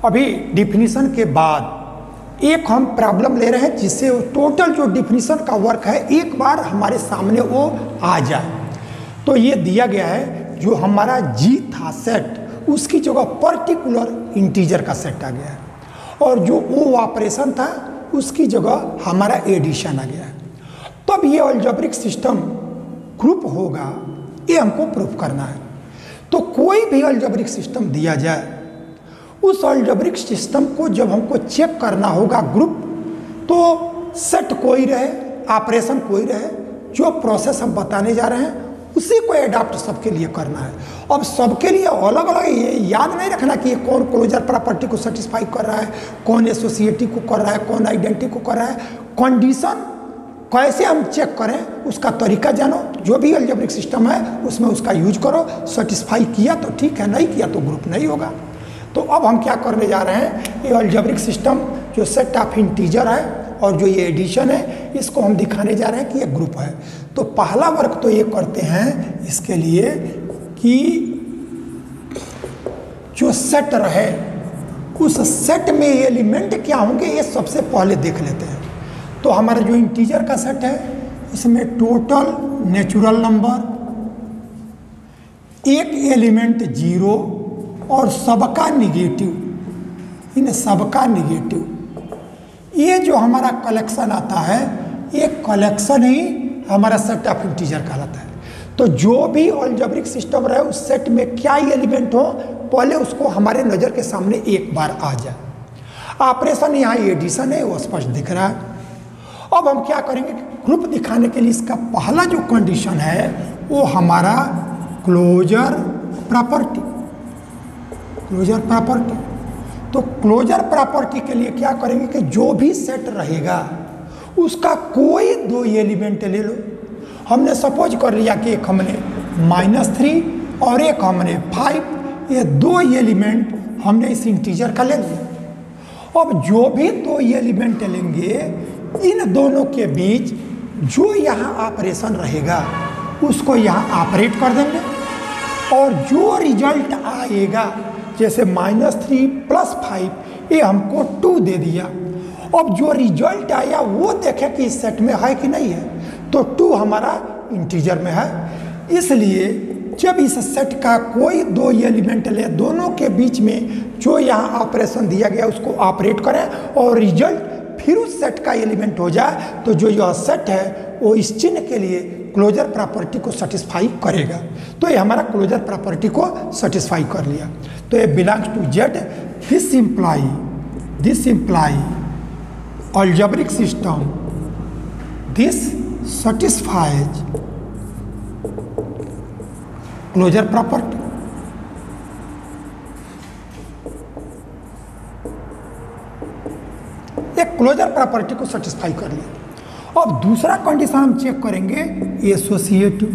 अभी डिफिनीशन के बाद एक हम प्रॉब्लम ले रहे हैं जिससे टोटल जो डिफिनीशन का वर्क है एक बार हमारे सामने वो आ जाए। तो ये दिया गया है जो हमारा जी था सेट, उसकी जगह पर्टिकुलर इंटीजर का सेट आ गया है, और जो वो ऑपरेशन था उसकी जगह हमारा एडिशन आ गया है। तब ये अलजेब्रिक सिस्टम ग्रुप होगा, ये हमको प्रूफ करना है। तो कोई भी अलजेब्रिक सिस्टम दिया जाए, उस अलजेब्रिक सिस्टम को जब हमको चेक करना होगा ग्रुप, तो सेट कोई रहे, ऑपरेशन कोई रहे, जो प्रोसेस हम बताने जा रहे हैं उसी को एडाप्ट सबके लिए करना है। अब सबके लिए अलग अलग ये याद नहीं रखना कि ये कौन क्लोजर प्रॉपर्टी को सेटिस्फाई कर रहा है, कौन एसोसिएटिव को कर रहा है, कौन आइडेंटिटी को कर रहा है। कंडीशन कैसे हम चेक करें उसका तरीका जानो, जो भी अलजेब्रिक सिस्टम है उसमें उसका यूज करो। सेटिस्फाई किया तो ठीक है, नहीं किया तो ग्रुप नहीं होगा। तो अब हम क्या करने जा रहे हैं, ये अलजेब्रिक सिस्टम जो सेट ऑफ इंटीजर है और जो ये एडिशन है, इसको हम दिखाने जा रहे हैं कि ये ग्रुप है। तो पहला वर्क तो ये करते हैं इसके लिए कि जो सेट रहे उस सेट में एलिमेंट क्या होंगे ये सबसे पहले देख लेते हैं। तो हमारा जो इंटीजर का सेट है इसमें टोटल नेचुरल नंबर, एक एलिमेंट 0 और सबका निगेटिव, इन सबका निगेटिव, ये जो हमारा कलेक्शन आता है ये कलेक्शन ही हमारा सेट ऑफ इंटीजर कहलाता है। तो जो भी अलजेब्रिक सिस्टम रहे उस सेट में क्या एलिमेंट हो पहले उसको हमारे नज़र के सामने एक बार आ जाए। ऑपरेशन यहाँ एडिशन है वो स्पष्ट दिख रहा है। अब हम क्या करेंगे, ग्रुप दिखाने के लिए इसका पहला जो कंडीशन है वो हमारा क्लोजर प्रॉपर्टी। क्लोजर प्रॉपर्टी, तो क्लोजर प्रॉपर्टी के लिए क्या करेंगे कि जो भी सेट रहेगा उसका कोई दो एलिमेंट ले लो। हमने सपोज कर लिया कि एक हमने -3 और एक हमने 5, ये दो एलिमेंट हमने इस इंटीजर का ले लिया। अब जो भी दो एलिमेंट लेंगे इन दोनों के बीच जो यहाँ ऑपरेशन रहेगा उसको यहाँ ऑपरेट कर देंगे, और जो रिजल्ट आएगा जैसे -3 + 5 ये हमको 2 दे दिया। अब जो रिजल्ट आया वो देखें कि इस सेट में है कि नहीं है, तो 2 हमारा इंटीजर में है। इसलिए जब इस सेट का कोई दो एलिमेंट ले, दोनों के बीच में जो यहाँ ऑपरेशन दिया गया उसको ऑपरेट करें और रिजल्ट फिर उस सेट का एलिमेंट हो जाए, तो जो यह सेट है वो इस चिन्ह के लिए क्लोजर प्रॉपर्टी को सेटिस्फाई करेगा। तो ये हमारा क्लोजर प्रॉपर्टी को सेटिस्फाई कर लिया। तो ये belongs to Z. This imply algebraic system, this satisfies closure property. एक क्लोजर प्रॉपर्टी को सेटिस्फाई कर लिया। अब दूसरा कंडीशन हम चेक करेंगे एसोसिएटिव।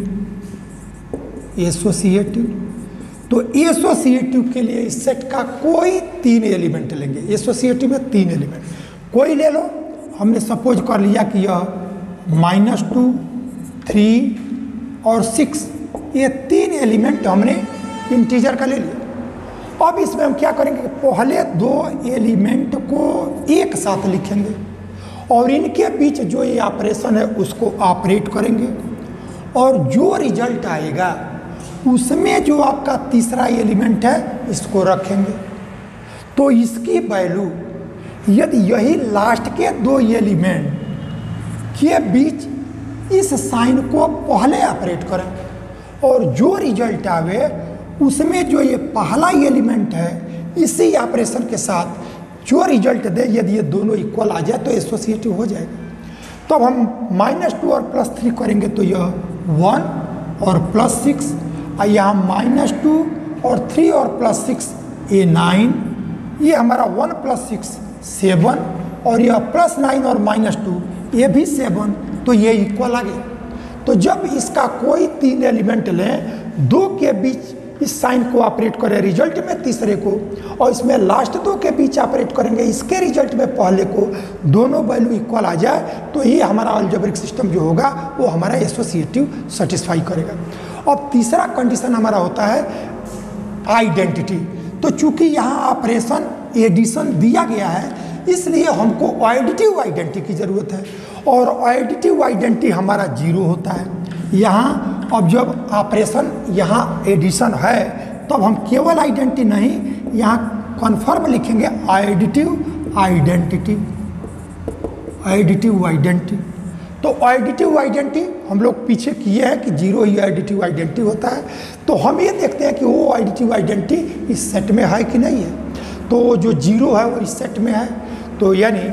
तो एसोसिएटिव के लिए इस सेट का कोई 3 एलिमेंट लेंगे। एसोसिएटिव में 3 एलिमेंट कोई ले लो। हमने सपोज कर लिया कि यह -2, 3 और 6, ये 3 एलिमेंट हमने इंटीजर का ले लिया। अब इसमें हम क्या करेंगे, पहले 2 एलिमेंट को एक साथ लिखेंगे और इनके बीच जो ये ऑपरेशन है उसको ऑपरेट करेंगे, और जो रिजल्ट आएगा उसमें जो आपका तीसरा एलिमेंट है इसको रखेंगे। तो इसकी वैल्यू यदि यही लास्ट के 2 एलिमेंट के बीच इस साइन को पहले ऑपरेट करें और जो रिजल्ट आवे उसमें जो ये पहला एलिमेंट है इसी ऑपरेशन के साथ जो रिजल्ट दे, यदि ये दोनों इक्वल आ जाए तो एसोसिएटिव हो जाएगा। तो अब हम -2 और +3 करेंगे तो यह 1 और +6, यहाँ -2 और 3 और +6 ये 9, ये हमारा 1 + 6 7, और यह +9 और -2 ये भी 7, तो ये इक्वल आ गया। तो जब इसका कोई 3 एलिमेंट लें, 2 के बीच इस साइन को ऑपरेट करें रिजल्ट में तीसरे को, और इसमें लास्ट 2 के बीच ऑपरेट करेंगे इसके रिजल्ट में पहले को, दोनों वैल्यू इक्वल आ जाए तो ये हमारा अलजेब्रिक सिस्टम जो होगा वो हमारा एसोसिएटिव सेटिस्फाई करेगा। अब तीसरा कंडीशन हमारा होता है आइडेंटिटी। तो चूंकि यहाँ ऑपरेशन एडिशन दिया गया है, इसलिए हमको एडिटिव आइडेंटिटी की ज़रूरत है, और एडिटिव आइडेंटिटी हमारा 0 होता है। यहाँ अब जब ऑपरेशन यहाँ एडिशन है तब हम केवल आइडेंटिटी नहीं, यहाँ कन्फर्म लिखेंगे एडिटिव आइडेंटिटी, एडिटिव आइडेंटिटी। तो एडिटिव आइडेंटिटी हम लोग पीछे किए हैं कि 0 ही एडिटिव आइडेंटिटी होता है। तो हम ये देखते हैं कि वो एडिटिव आइडेंटिटी इस सेट में है कि नहीं है। तो जो 0 है वो इस सेट में है, तो यानी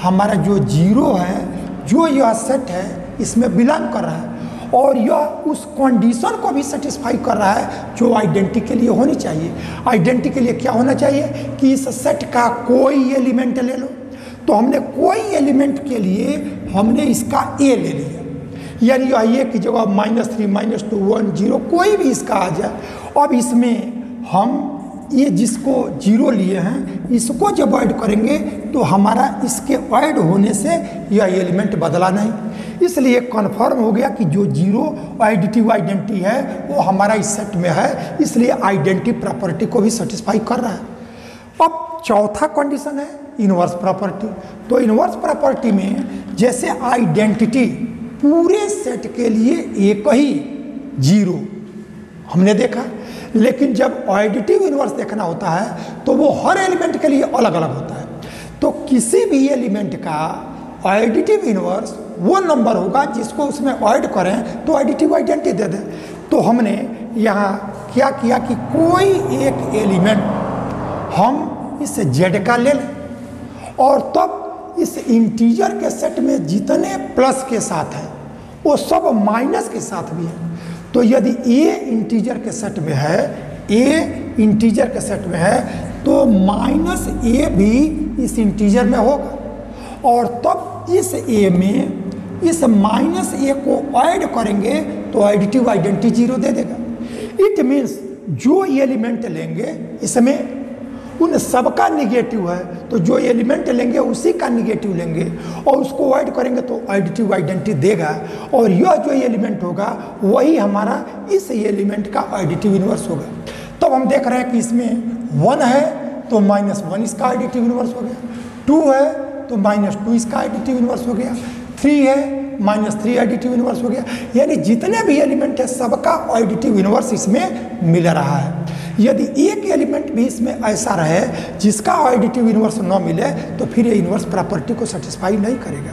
हमारा जो 0 है, जो यह सेट है इसमें बिलोंग कर रहा है, और यह उस कंडीशन को भी सेटिस्फाई कर रहा है जो आइडेंटिटी के लिए होनी चाहिए। आइडेंटिटी के लिए क्या होना चाहिए कि इस सेट का कोई एलिमेंट ले लो। तो हमने कोई एलिमेंट के लिए हमने इसका ए ले लिया, यानी यह ए की जगह -3 -2 1 0 कोई भी इसका आ जाए। अब इसमें हम ये जिसको 0 लिए हैं इसको जब ऐड करेंगे तो हमारा इसके ऐड होने से यह एलिमेंट बदला नहीं, इसलिए कन्फर्म हो गया कि जो 0 एडिटिव आइडेंटिटी है वो हमारा इस सेट में है, इसलिए आइडेंटिटी प्रॉपर्टी को भी सेटिस्फाई कर रहा है। अब चौथा कंडीशन है इनवर्स प्रॉपर्टी। तो इनवर्स प्रॉपर्टी में जैसे आइडेंटिटी पूरे सेट के लिए एक ही 0 हमने देखा, लेकिन जब एडिटिव इनवर्स देखना होता है तो वो हर एलिमेंट के लिए अलग अलग होता है। तो किसी भी एलिमेंट का एडिटिव इनवर्स वो नंबर होगा जिसको उसमें ऐड करें तो एडिटिव आइडेंटिटी दे दे। तो हमने यहाँ क्या किया कि कोई एक एलिमेंट हम इस जेड का ले लें, और तब इस इंटीजर के सेट में जितने प्लस के साथ हैं वो सब माइनस के साथ भी है। तो यदि ए इंटीजर के सेट में है, ए इंटीजर के सेट में है, तो -a भी इस इंटीजर में होगा, और तब इस a में इस -a को ऐड करेंगे तो एडिटिव आइडेंटिटी 0 दे देगा। इट मीन्स जो एलिमेंट लेंगे इसमें उन सबका निगेटिव है, तो जो एलिमेंट लेंगे उसी का निगेटिव लेंगे और उसको ऐड करेंगे तो एडिटिव आइडेंटिटी देगा, और यह जो एलिमेंट होगा वही हमारा इस एलिमेंट का एडिटिव इनवर्स होगा। तब हम देख रहे हैं कि इसमें 1 है तो -1 इसका एडिटिव इनवर्स हो गया, 2 है तो -2 इसका एडिटिव इनवर्स हो गया, 3 है -3 एडिटिव इनवर्स हो गया। यानी जितने भी एलिमेंट है सबका एडिटिव इनवर्स इसमें मिल रहा है। यदि एक एलिमेंट भी इसमें ऐसा रहे जिसका एडिटिव इनवर्स न मिले तो फिर ये इनवर्स प्रॉपर्टी को सेटिस्फाई नहीं करेगा।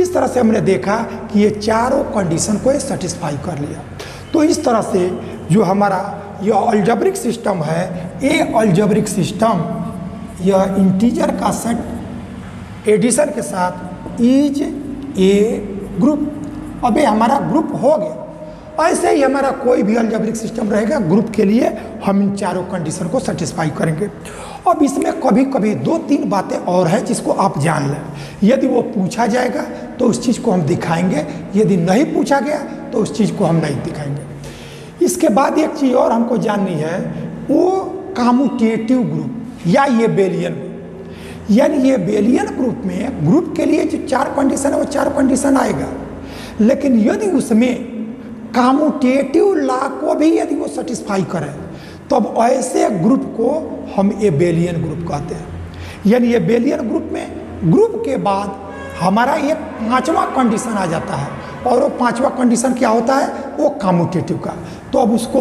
इस तरह से हमने देखा कि ये चारों कंडीशन को ये सेटिस्फाई कर लिया। तो इस तरह से जो हमारा यह अलजेब्रिक सिस्टम है, ए अलजेब्रिक सिस्टम, यह इंटीजर का सेट एडिशन के साथ इज ए ग्रुप। अब ये हमारा ग्रुप हो गया। ऐसे ही हमारा कोई भी अलजेब्रिक सिस्टम रहेगा, ग्रुप के लिए हम इन चारों कंडीशन को सेटिस्फाई करेंगे। अब इसमें कभी कभी 2-3 बातें और हैं जिसको आप जान लें। यदि वो पूछा जाएगा तो उस चीज़ को हम दिखाएंगे, यदि नहीं पूछा गया तो उस चीज़ को हम नहीं दिखाएंगे। इसके बाद एक चीज़ और हमको जाननी है, वो कम्यूटेटिव ग्रुप या ये बेलियन ग्रुप। यानी ये बेलियन ग्रुप में ग्रुप के लिए जो 4 कंडीशन है वो 4 कंडीशन आएगा, लेकिन यदि उसमें कम्यूटेटिव लॉ को भी यदि वो सेटिस्फाई करें तब ऐसे ग्रुप को हम एबेलियन ग्रुप कहते हैं। यानी एबेलियन ग्रुप में ग्रुप के बाद हमारा एक 5वां कंडीशन आ जाता है, और वो 5वां कंडीशन क्या होता है, वो कम्यूटेटिव का। तो अब उसको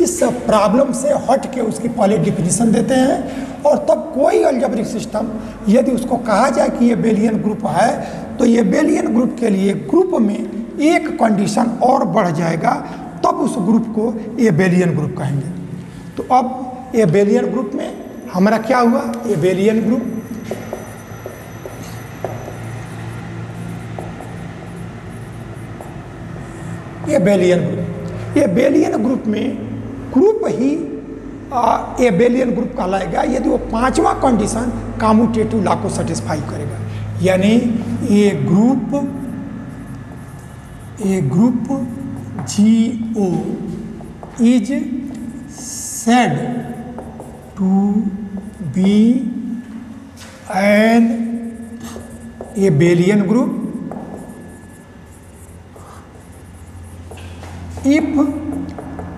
इस प्रॉब्लम से हट के उसकी पहले डिफिनीशन देते हैं, और तब कोई अलजेब्रिक सिस्टम यदि उसको कहा जाए कि ये बेलियन ग्रुप है तो ये बेलियन ग्रुप के लिए ग्रुप में एक कंडीशन और बढ़ जाएगा, तब उस ग्रुप को एबेलियन ग्रुप कहेंगे। तो अब एबेलियन ग्रुप में हमारा क्या हुआ, एबेलियन ग्रुप एबेलियन ग्रुप में ग्रुप ही एबेलियन ग्रुप कहलाएगा यदि वो 5वां कंडीशन कम्यूटेटिव लॉ को सेटिस्फाई करेगा। यानी ए group GO is said to be an abelian group if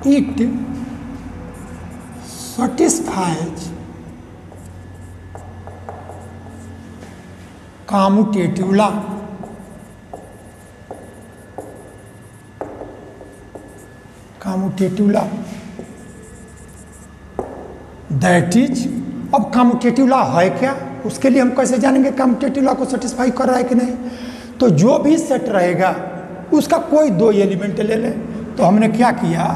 it satisfies commutative law. Commutative law that is, अब कॉम्यूटेटिव लॉ है क्या, उसके लिए हम कैसे जानेंगे कॉम्यूटेटिव लॉ को सेटिस्फाई कर रहा है कि नहीं। तो जो भी सेट रहेगा उसका कोई दो एलिमेंट ले लें। तो हमने क्या किया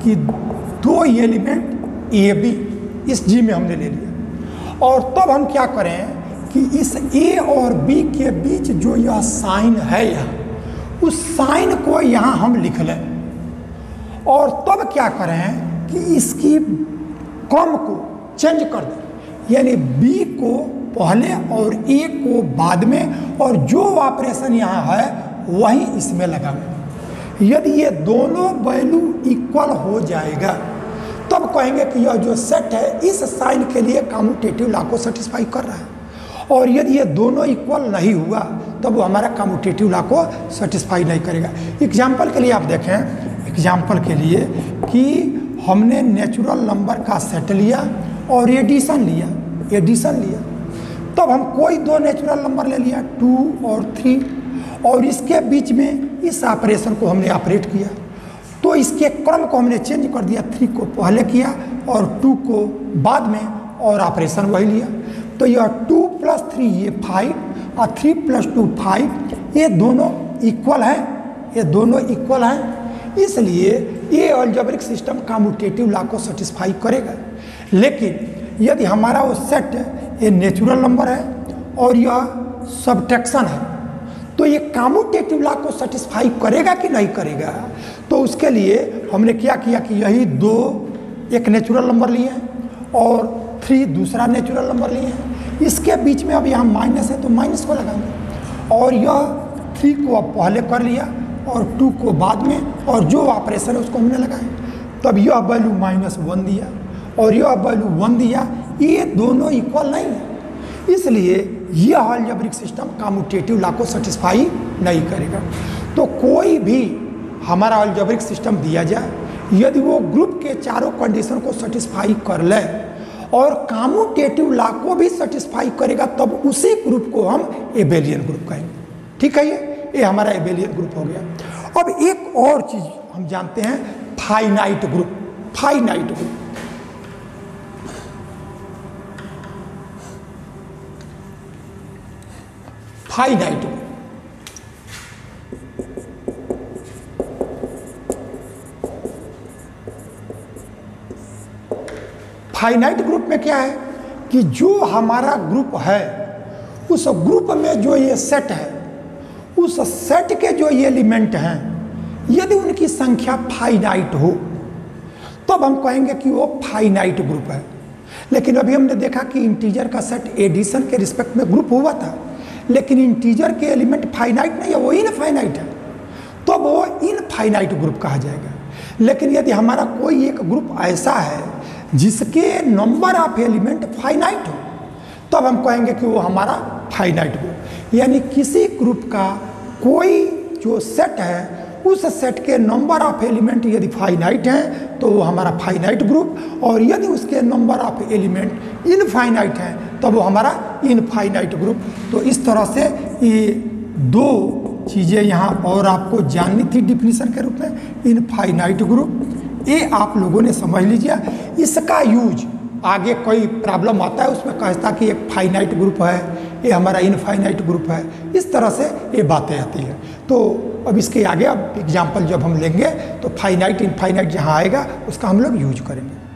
कि दो एलिमेंट ए बी इस जी में हमने ले लिया, और तब हम क्या करें कि इस ए और बी के बीच जो यह साइन है यहाँ, उस साइन को यहाँ हम लिख लें, और तब क्या करें कि इसकी क्रम को चेंज कर दें, यानी बी को पहले और ए को बाद में, और जो ऑपरेशन यहाँ है वही इसमें लगाएं। यदि ये दोनों वैल्यू इक्वल हो जाएगा तब कहेंगे कि यह जो सेट है इस साइन के लिए कॉम्यूटेटिव लॉ को सेटिस्फाई कर रहा है, और यदि ये दोनों इक्वल नहीं हुआ तब वो हमारा कॉम्यूटेटिव लॉ को सेटिस्फाई नहीं करेगा। एग्जाम्पल के लिए आप देखें, एग्जाम्पल के लिए कि हमने नेचुरल नंबर का सेट लिया और एडिशन लिया, तब हम कोई दो नेचुरल नंबर ले लिया 2 और 3, और इसके बीच में इस ऑपरेशन को हमने ऑपरेट किया, तो इसके क्रम को हमने चेंज कर दिया, 3 को पहले किया और 2 को बाद में, और ऑपरेशन वही लिया। तो यह 2 + 3 ये 5 और 3 + 2 5, ये दोनों इक्वल हैं, इसलिए ये अलजेब्रिक सिस्टम कॉम्यूटेटिव लॉ को सेटिस्फाई करेगा। लेकिन यदि हमारा वो सेट ये नेचुरल नंबर है और यह सब्ट्रैक्शन है, तो ये कॉम्यूटेटिव लॉ को सेटिस्फाई करेगा कि नहीं करेगा। तो उसके लिए हमने क्या किया कि यही 2 एक नेचुरल नंबर लिए हैं और 3 दूसरा नेचुरल नंबर लिए हैं, इसके बीच में अब यहाँ माइनस है तो माइनस को लगाएंगे, और यह 3 को अब पहले कर लिया और 2 को बाद में, और जो ऑपरेशन है उसको हमने लगाया, तब यह वैल्यू -1 दिया और यह वैल्यू 1 दिया, ये दोनों इक्वल नहीं है, इसलिए यह अलजेब्रिक सिस्टम कॉम्यूटेटिव लॉ को सेटिस्फाई नहीं करेगा। तो कोई भी हमारा अलजेब्रिक सिस्टम दिया जाए, यदि वो ग्रुप के चारों कंडीशन को सेटिस्फाई कर ले और कॉम्यूटेटिव लॉ को भी सेटिस्फाई करेगा, तब उसी ग्रुप को हम एबेलियन ग्रुप कहेंगे। ठीक है, ये हमारा एबेलियन ग्रुप हो गया। अब एक और चीज हम जानते हैं, finite group. Finite group finite group में क्या है कि जो हमारा ग्रुप है उस ग्रुप में जो ये सेट है, उस सेट के जो ये एलिमेंट हैं, यदि उनकी संख्या फाइनाइट हो तब हम कहेंगे कि वो फाइनाइट ग्रुप है। लेकिन अभी हमने देखा कि इंटीजर का सेट एडिशन के रिस्पेक्ट में ग्रुप हुआ था, लेकिन इंटीजर के एलिमेंट फाइनाइट नहीं है, वो इनफाइनाइट है, तो वो इनफाइनाइट ग्रुप कहा जाएगा। लेकिन यदि हमारा कोई एक ग्रुप ऐसा है जिसके नंबर ऑफ एलिमेंट फाइनाइट हो, तब हम कहेंगे कि वो हमारा फाइनाइट ग्रुप। यानी किसी ग्रुप का कोई जो सेट है, उस सेट के नंबर ऑफ एलिमेंट यदि फाइनाइट हैं तो वो हमारा फाइनाइट ग्रुप, और यदि उसके नंबर ऑफ एलिमेंट इनफाइनाइट हैं तब वो हमारा इनफाइनाइट ग्रुप। तो इस तरह से ये 2 चीज़ें यहाँ और आपको जाननी थी डिफिनीशन के रूप में। इनफाइनाइट ग्रुप ये आप लोगों ने समझ लीजिए, इसका यूज आगे कोई प्रॉब्लम आता है उसमें कहता कि एक फाइनाइट ग्रुप है, ये हमारा इनफाइनाइट ग्रुप है, इस तरह से ये बातें आती हैं। तो अब इसके आगे अब एग्जाम्पल जब हम लेंगे तो फाइनाइट इनफाइनाइट जहाँ आएगा उसका हम लोग यूज करेंगे।